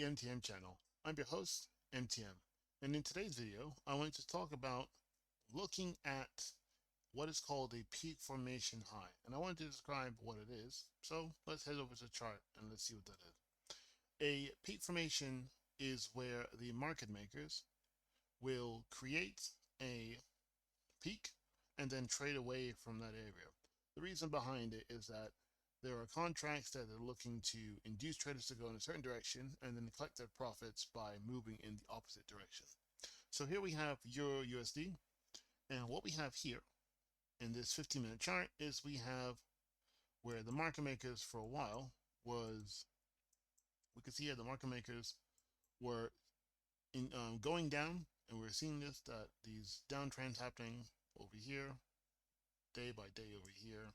the MTM channel. I'm your host, MTM, and in today's video, I want to talk about looking at what is called a peak formation high, and I want to describe what it is. So let's head over to the chart and let's see what that is. A peak formation is where the market makers will create a peak and then trade away from that area. The reason behind it is that there are contracts that are looking to induce traders to go in a certain direction and then collect their profits by moving in the opposite direction. So here we have Euro USD, and what we have here in this 15-minute chart is we have where the market makers for a while was, we can see here the market makers were going down, and we're seeing that these downtrends happening over here, day by day over here,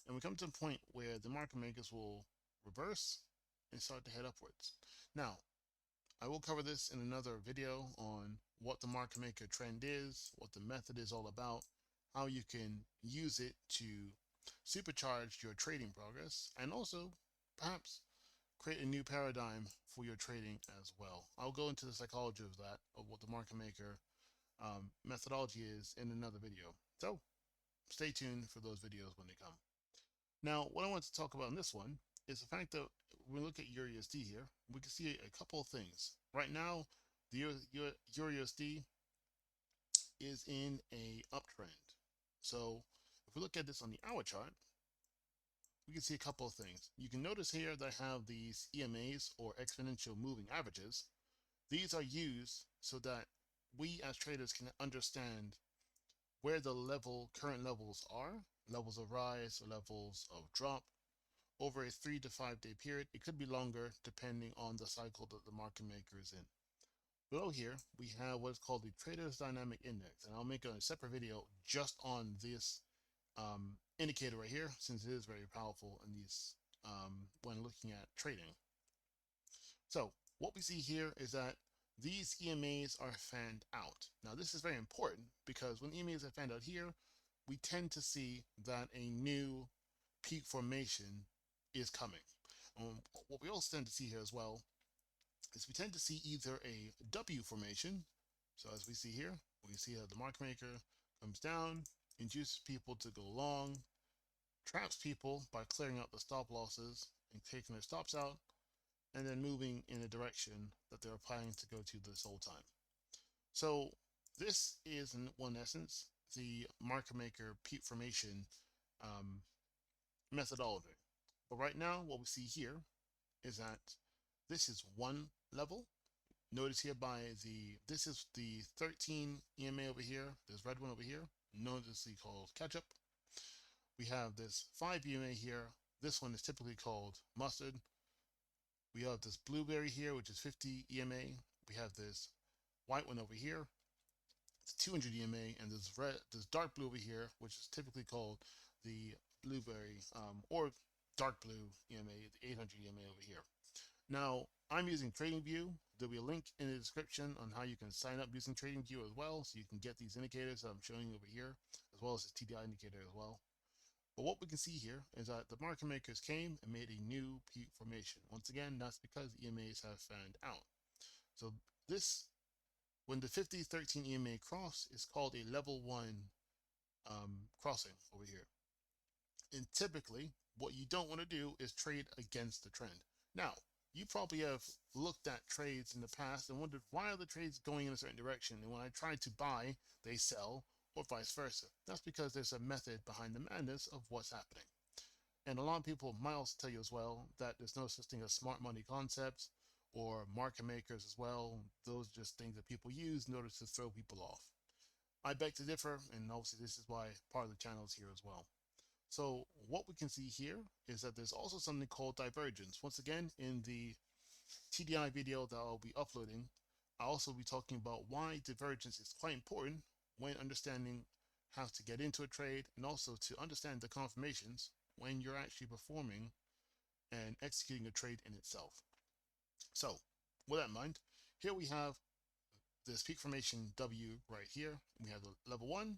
and we come to a point where the market makers will reverse and start to head upwards. Now, I will cover this in another video on what the market maker trend is, what the method is all about, how you can use it to supercharge your trading progress, and also perhaps create a new paradigm for your trading as well. I'll go into the psychology of that, of what the market maker methodology is in another video. So stay tuned for those videos when they come. Now, what I want to talk about in this one is the fact that when we look at Euro USD here, we can see a couple of things. Right now, the Euro USD is in a uptrend. So if we look at this on the hour chart, we can see a couple of things. You can notice here that I have these EMAs, or exponential moving averages. These are used so that we as traders can understand where the current levels are, levels of rise or levels of drop over a 3 to 5 day period. It could be longer depending on the cycle that the market maker is in. Below here, we have what's called the Traders Dynamic Index, and I'll make a separate video just on this indicator right here, since it is very powerful in these when looking at trading. So what we see here is that these EMAs are fanned out. Now this is very important because when EMAs are fanned out here, we tend to see that a new peak formation is coming. What we also tend to see here as well is we tend to see either a W formation. So as we see here, we see how the market maker comes down, induces people to go long, traps people by clearing out the stop losses and taking their stops out, and then moving in a direction that they're planning to go to this whole time. So this is, in one essence, the market maker peak formation methodology. But right now, what we see here is that this is one level. Notice here this is the 13 EMA over here, this red one over here, noticeably called catch up. We have this 5 EMA here. This one is typically called mustard. We have this blueberry here, which is 50 EMA. We have this white one over here, it's 200 EMA, and this dark blue over here, which is typically called the blueberry or dark blue EMA, the 800 EMA over here. Now, I'm using TradingView. There'll be a link in the description on how you can sign up using TradingView as well, so you can get these indicators that I'm showing you over here, as well as the TDI indicator as well. But what we can see here is that the market makers came and made a new peak formation. Once again, that's because EMAs have fanned out. So this, when the 50-13 EMA cross, is called a level 1 crossing over here. And typically, what you don't want to do is trade against the trend. Now, you probably have looked at trades in the past and wondered, why are the trades going in a certain direction? And when I try to buy, they sell, or vice versa. That's because there's a method behind the madness of what's happening. And a lot of people might also tell you as well that there's no such thing as smart money concepts or market makers as well. Those are just things that people use in order to throw people off. I beg to differ, and obviously this is why part of the channel is here as well. So what we can see here is that there's also something called divergence. Once again, in the TDI video that I'll be uploading, I'll also be talking about why divergence is quite important when understanding how to get into a trade, and also to understand the confirmations when you're actually performing and executing a trade in itself. So with that in mind, here we have this peak formation W right here. We have the level 1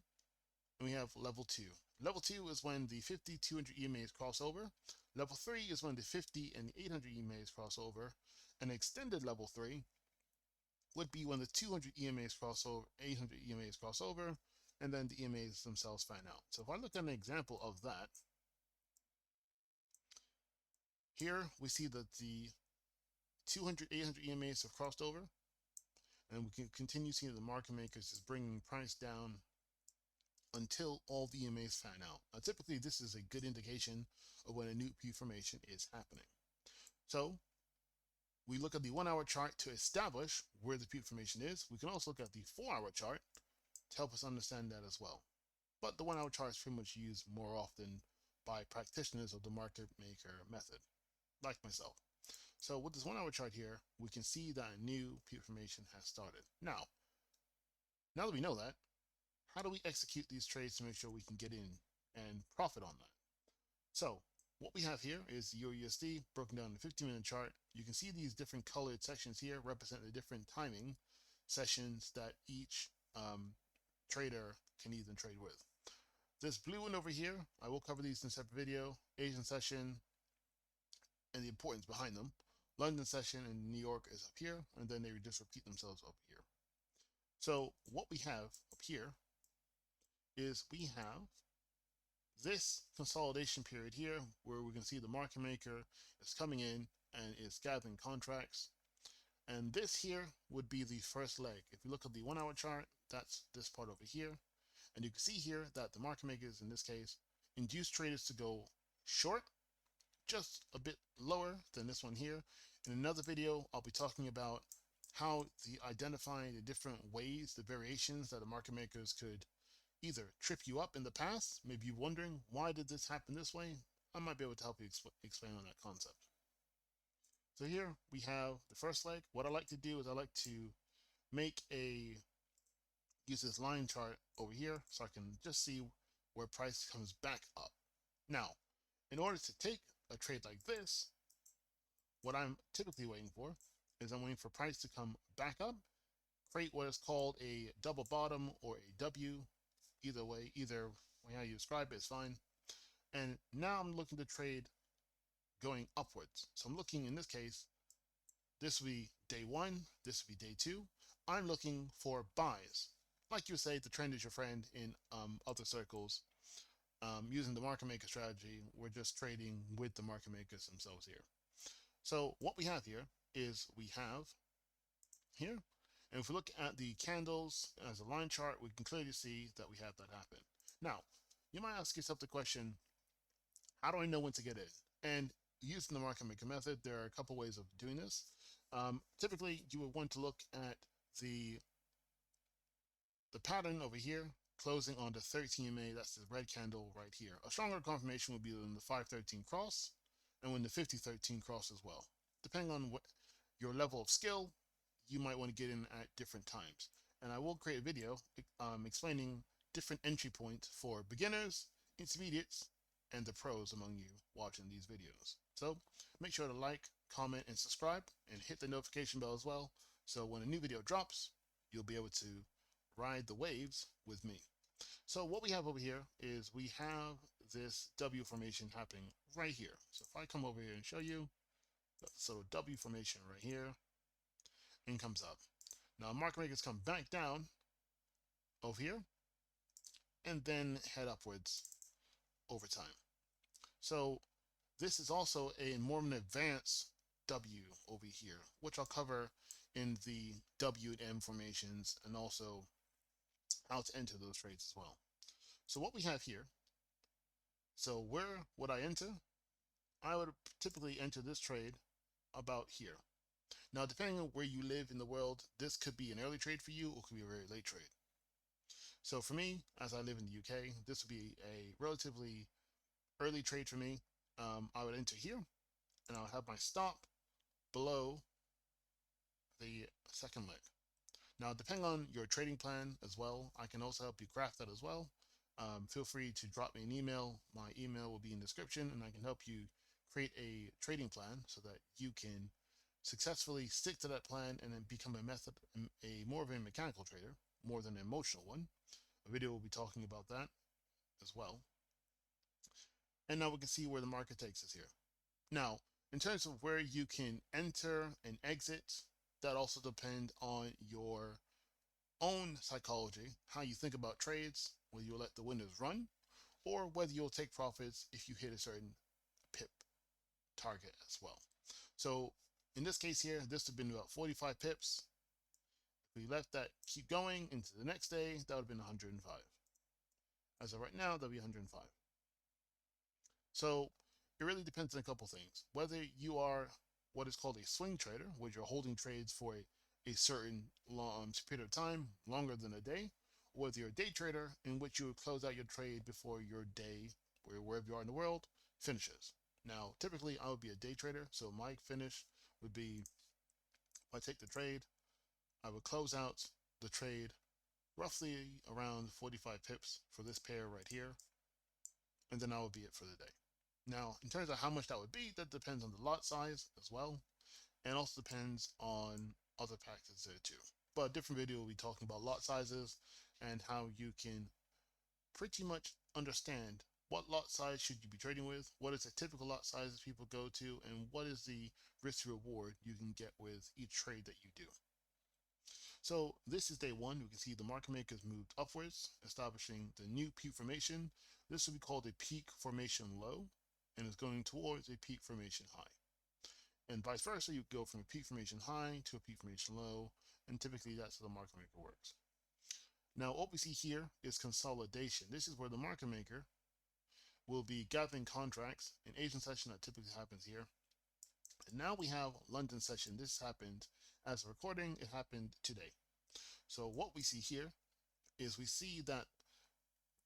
and we have level 2. Level 2 is when the 50-200 EMAs cross over. Level 3 is when the 50 and the 800 EMAs cross over. An extended level 3 would be when the 200 EMAs cross over, 800 EMAs cross over, and then the EMAs themselves fan out. So if I look at an example of that, here we see that the 200, 800 EMAs have crossed over, and we can continue seeing the market makers is bringing price down until all the EMAs fan out. Now, typically, this is a good indication of when a new P formation is happening. So we look at the 1 hour chart to establish where the P formation is. We can also look at the 4 hour chart to help us understand that as well. But the 1 hour chart is pretty much used more often by practitioners of the market maker method, like myself. So with this 1 hour chart here, we can see that a new P formation has started. Now that we know that, how do we execute these trades to make sure we can get in and profit on that? So what we have here is the EURUSD broken down in the 15-minute chart. You can see these different colored sections here represent the different timing sessions that each trader can even trade with. This blue one over here, I will cover these in a separate video. Asian session and the importance behind them. London session and New York is up here, and then they just repeat themselves up here. So what we have up here is we have this consolidation period here where we can see the market maker is coming in and is gathering contracts. And this here would be the first leg. If you look at the 1 hour chart, that's this part over here. And you can see here that the market makers, in this case, induce traders to go short, just a bit lower than this one here. In another video, I'll be talking about how the identifying the different ways, the variations that the market makers could either trip you up in the past, maybe you're wondering, why did this happen this way? I might be able to help you explain on that concept. So here we have the first leg. What I like to do is I like to use this line chart over here so I can just see where price comes back up. Now, in order to take a trade like this, what I'm typically waiting for is I'm waiting for price to come back up, create what is called a double bottom or a W. Either way, either way how you describe it is fine. And now I'm looking to trade going upwards. So I'm looking, in this case, this will be day 1, this will be day 2. I'm looking for buys. Like you say, the trend is your friend in other circles. Using the market maker strategy, we're just trading with the market makers themselves here. So what we have here is we have here, and if we look at the candles as a line chart, we can clearly see that we have that happen. Now, you might ask yourself the question, how do I know when to get in? And using the market maker method, there are a couple ways of doing this. Typically, you would want to look at the pattern over here, closing on the 13 MA, that's the red candle right here. A stronger confirmation would be when the 513 cross and when the 5013 cross as well. Depending on what your level of skill, you might want to get in at different times. And I will create a video explaining different entry points for beginners, intermediates, and the pros among you watching these videos. So make sure to like, comment, and subscribe, and hit the notification bell as well. So when a new video drops, you'll be able to ride the waves with me. So what we have over here is we have this W formation happening right here. So if I come over here and show you, so W formation right here, and comes up. Now market makers come back down over here and then head upwards over time. So this is also a more of an advanced W over here, which I'll cover in the W and M formations and also how to enter those trades as well. So what we have here, so where would I enter? I would typically enter this trade about here. Now, depending on where you live in the world, this could be an early trade for you or could be a very late trade. So for me, as I live in the UK, this would be a relatively early trade for me. I would enter here and I'll have my stop below the second leg. Now, depending on your trading plan as well, I can also help you craft that as well. Feel free to drop me an email. My email will be in the description, and I can help you create a trading plan so that you can successfully stick to that plan and then become a more of a mechanical trader, more than an emotional one. A video will be talking about that as well. And now we can see where the market takes us here. Now, in terms of where you can enter and exit, that also depends on your own psychology, how you think about trades, whether you'll let the winners run, or whether you'll take profits if you hit a certain pip target as well. So in this case here, this would have been about 45 pips. If we left that keep going into the next day, that would have been 105. As of right now, that'll be 105. So it really depends on a couple things. Whether you are what is called a swing trader, where you're holding trades for a certain long period of time, longer than a day, or whether you're a day trader in which you would close out your trade before your day, wherever you are in the world, finishes. Now, typically I would be a day trader, so my finish would be if I take the trade, I would close out the trade roughly around 45 pips for this pair right here, and then that would be it for the day. Now, in terms of how much that would be, that depends on the lot size as well, and also depends on other factors there too. But a different video will be talking about lot sizes and how you can pretty much understand what lot size should you be trading with, what is the typical lot sizes people go to, and what is the risk reward you can get with each trade that you do. So this is day one. We can see the market makers moved upwards, establishing the new peak formation. This will be called a peak formation low, and is going towards a peak formation high. And vice versa, you go from a peak formation high to a peak formation low, and typically that's how the market maker works. Now what we see here is consolidation. This is where the market maker will be gathering contracts. In Asian session, that typically happens here. And now we have London session. This happened as a recording. It happened today. So what we see here is we see that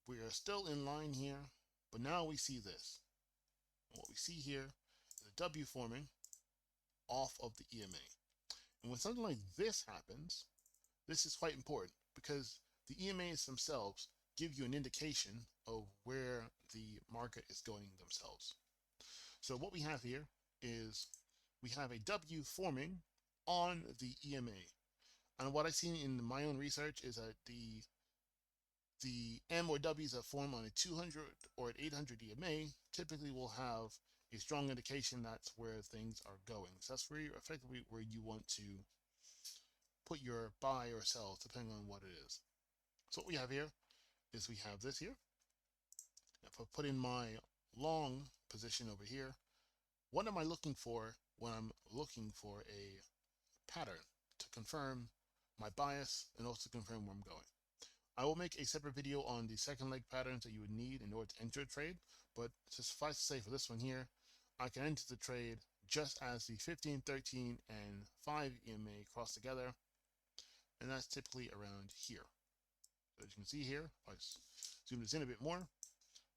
we are still in line here, but now we see this. And what we see here is a W forming off of the EMA. And when something like this happens, this is quite important because the EMAs themselves give you an indication of where the market is going themselves. So what we have here is we have a W forming on the EMA. And what I've seen in my own research is that the M or Ws that form on a 200 or an 800 EMA typically will have a strong indication that's where things are going. So that's where effectively where you want to put your buy or sell depending on what it is. So what we have here is we have this here. If I put in my long position over here, what am I looking for when I'm looking for a pattern to confirm my bias and also confirm where I'm going? I will make a separate video on the second leg patterns that you would need in order to enter a trade, but suffice to say for this one here, I can enter the trade just as the 15, 13, and 5 EMA cross together, and that's typically around here. So as you can see here, if I zoom this in a bit more,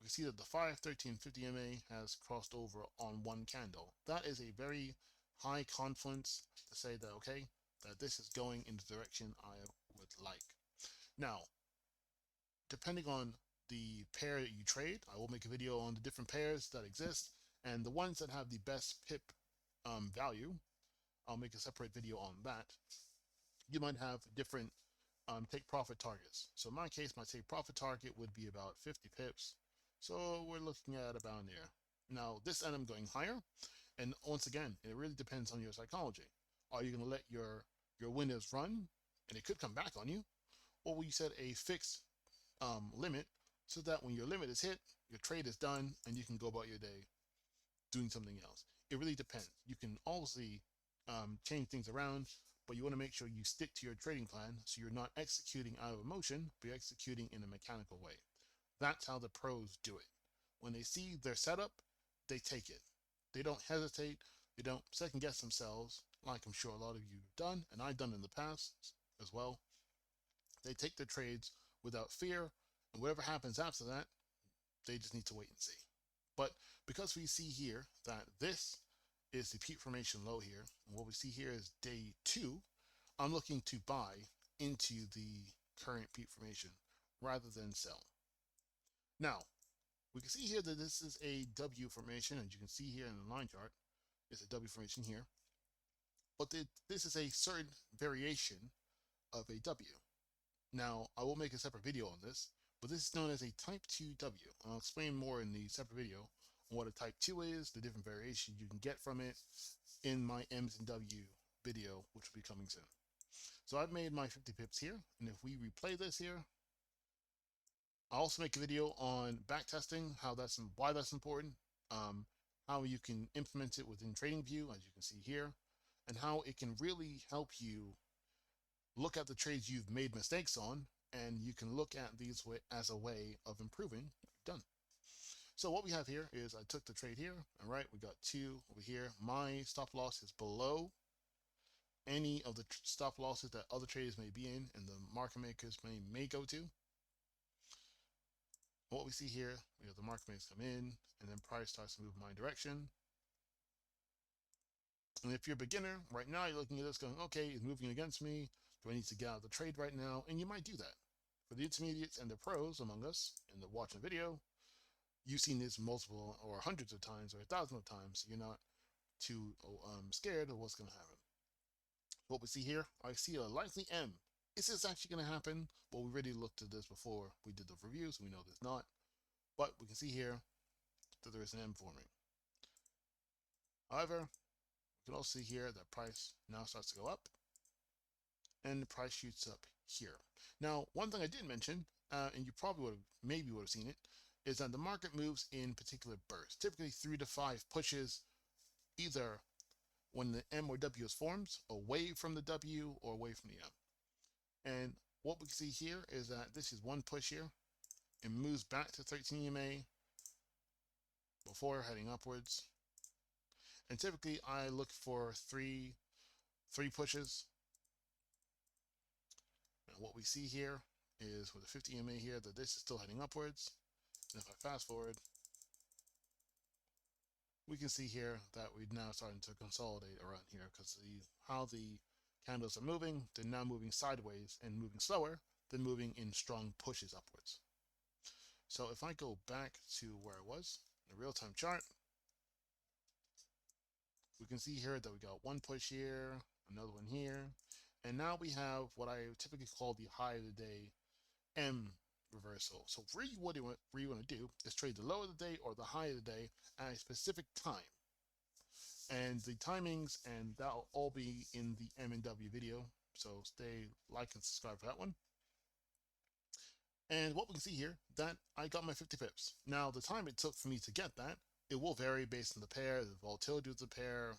we can see that the 5, 13, 50 EMA has crossed over on one candle. That is a very high confidence to say that, okay, that this is going in the direction I would like. Now, depending on the pair that you trade, I will make a video on the different pairs that exist and the ones that have the best pip value. I'll make a separate video on that. You might have different take profit targets. So in my case, my take profit target would be about 50 pips. So we're looking at about there. Now this end I'm going higher. And once again, it really depends on your psychology. Are you going to let your winners run and it could come back on you? Or will you set a fixed limit so that when your limit is hit, your trade is done and you can go about your day doing something else? It really depends. You can obviously change things around, but you want to make sure you stick to your trading plan so you're not executing out of emotion, but you're executing in a mechanical way. That's how the pros do it. When they see their setup, they take it. They don't hesitate. They don't second guess themselves, like I'm sure a lot of you have done, and I've done in the past as well. They take their trades without fear, and whatever happens after that, they just need to wait and see. But because we see here that this is the peak formation low here, and what we see here is day 2, I'm looking to buy into the current peak formation rather than sell. Now, we can see here that this is a W formation, and you can see here in the line chart, it's a W formation here. But this is a certain variation of a W. Now, I will make a separate video on this, but this is known as a type 2 W. I'll explain more in the separate video what a type 2 is, the different variations you can get from it in my M's and W video, which will be coming soon. So I've made my 50 pips here, and if we replay this here, I'll also make a video on backtesting, why that's important, how you can implement it within TradingView, as you can see here, and how it can really help you look at the trades you've made mistakes on, and you can look at these as a way of improving what you've done. So what we have here is I took the trade here, all right, we got 2 over here. My stop loss is below any of the stop losses that other traders may be in and the market makers may go to. What we see here, we have the market makers come in, and then price starts to move in my direction. And if you're a beginner, right now you're looking at this going, okay, it's moving against me. Do I need to get out of the trade right now? And you might do that. For the intermediates and the pros among us in the watching the video, you've seen this multiple or hundreds of times or thousands of times. You're not too scared of what's going to happen. What we see here, I see a likely M. Is this actually going to happen? Well, we already looked at this before we did the reviews. We know there's not. But we can see here that there is an M forming. However, we can also see here that price now starts to go up. And the price shoots up here. Now, one thing I didn't mention, and you probably maybe would have seen it, is that the market moves in particular bursts, typically 3 to 5 pushes, either when the M or W is formed, away from the W or away from the M. And what we can see here is that this is one push here. It moves back to 13 EMA before heading upwards. And typically I look for three pushes. Now what we see here is with the 50 EMA here that this is still heading upwards. And if I fast forward, we can see here that we're now starting to consolidate around here because how the candles are moving, they're now moving sideways and moving slower than moving in strong pushes upwards. So if I go back to where I was, the real-time chart, we can see here that we got one push here, another one here, and now we have what I typically call the high of the day M reversal. So really what you want to do is trade the low of the day or the high of the day at a specific time. And the timings, and that'll all be in the M and W video. So like and subscribe for that one. And what we can see here, that I got my 50 pips. Now, the time it took for me to get that, it will vary based on the pair, the volatility of the pair,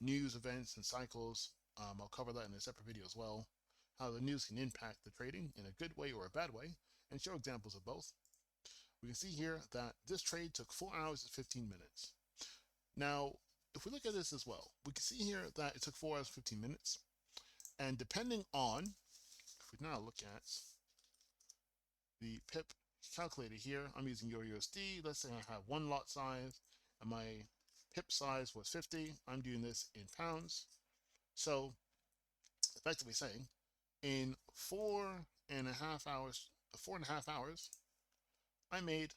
news, events, and cycles. I'll cover that in a separate video as well. How the news can impact the trading in a good way or a bad way, and show examples of both. We can see here that this trade took 4 hours and 15 minutes. Now, if we look at this as well, we can see here that it took 4 hours and 15 minutes. And depending on, if we now look at the pip calculator here, I'm using EURUSD. Let's say I have one lot size and my pip size was 50. I'm doing this in pounds. So effectively saying in 4.5 hours, I made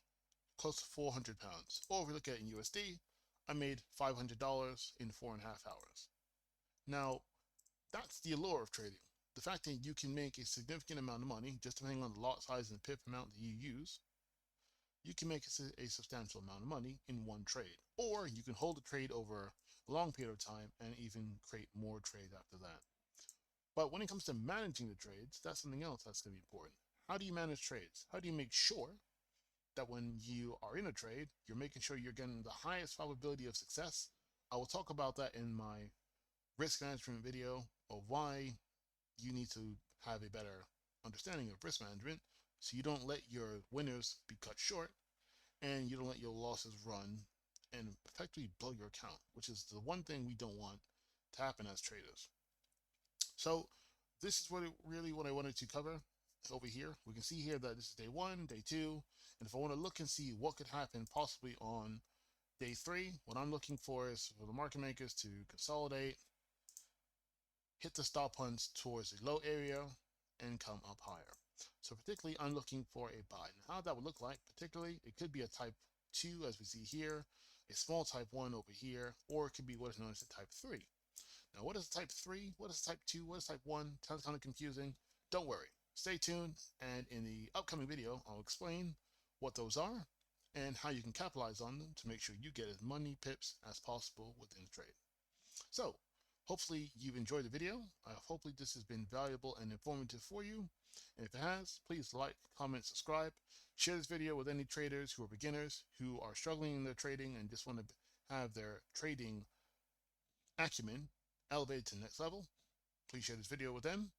close to 400 pounds. Or if we look at it in USD, I made $500 in 4.5 hours. Now, that's the allure of trading. The fact that you can make a significant amount of money, just depending on the lot size and the pip amount that you use, you can make a substantial amount of money in one trade. Or you can hold a trade over a long period of time and even create more trades after that. But when it comes to managing the trades, that's something else that's going to be important. How do you manage trades? How do you make sure that when you are in a trade, you're making sure you're getting the highest probability of success? I will talk about that in my risk management video of why you need to have a better understanding of risk management so you don't let your winners be cut short and you don't let your losses run and effectively blow your account, which is the one thing we don't want to happen as traders. So this is what I wanted to cover over here. We can see here that this is day 1, day 2, and if I want to look and see what could happen possibly on day 3, what I'm looking for is for the market makers to consolidate, hit the stop hunts towards the low area, and come up higher. So particularly, I'm looking for a buy. And how that would look like, particularly, it could be a type 2, as we see here, a small type 1 over here, or it could be what is known as a type 3. Now, what is type 3? What is type 2? What is type 1? Sounds kind of confusing. Don't worry. Stay tuned, and in the upcoming video, I'll explain what those are and how you can capitalize on them to make sure you get as many pips as possible within the trade. So hopefully you've enjoyed the video. Hopefully this has been valuable and informative for you. And if it has, please like, comment, subscribe, share this video with any traders who are beginners, who are struggling in their trading and just want to have their trading acumen elevated to the next level. Please share this video with them.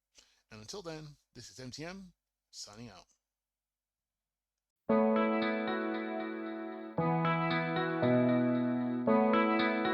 And until then, this is MTM signing out.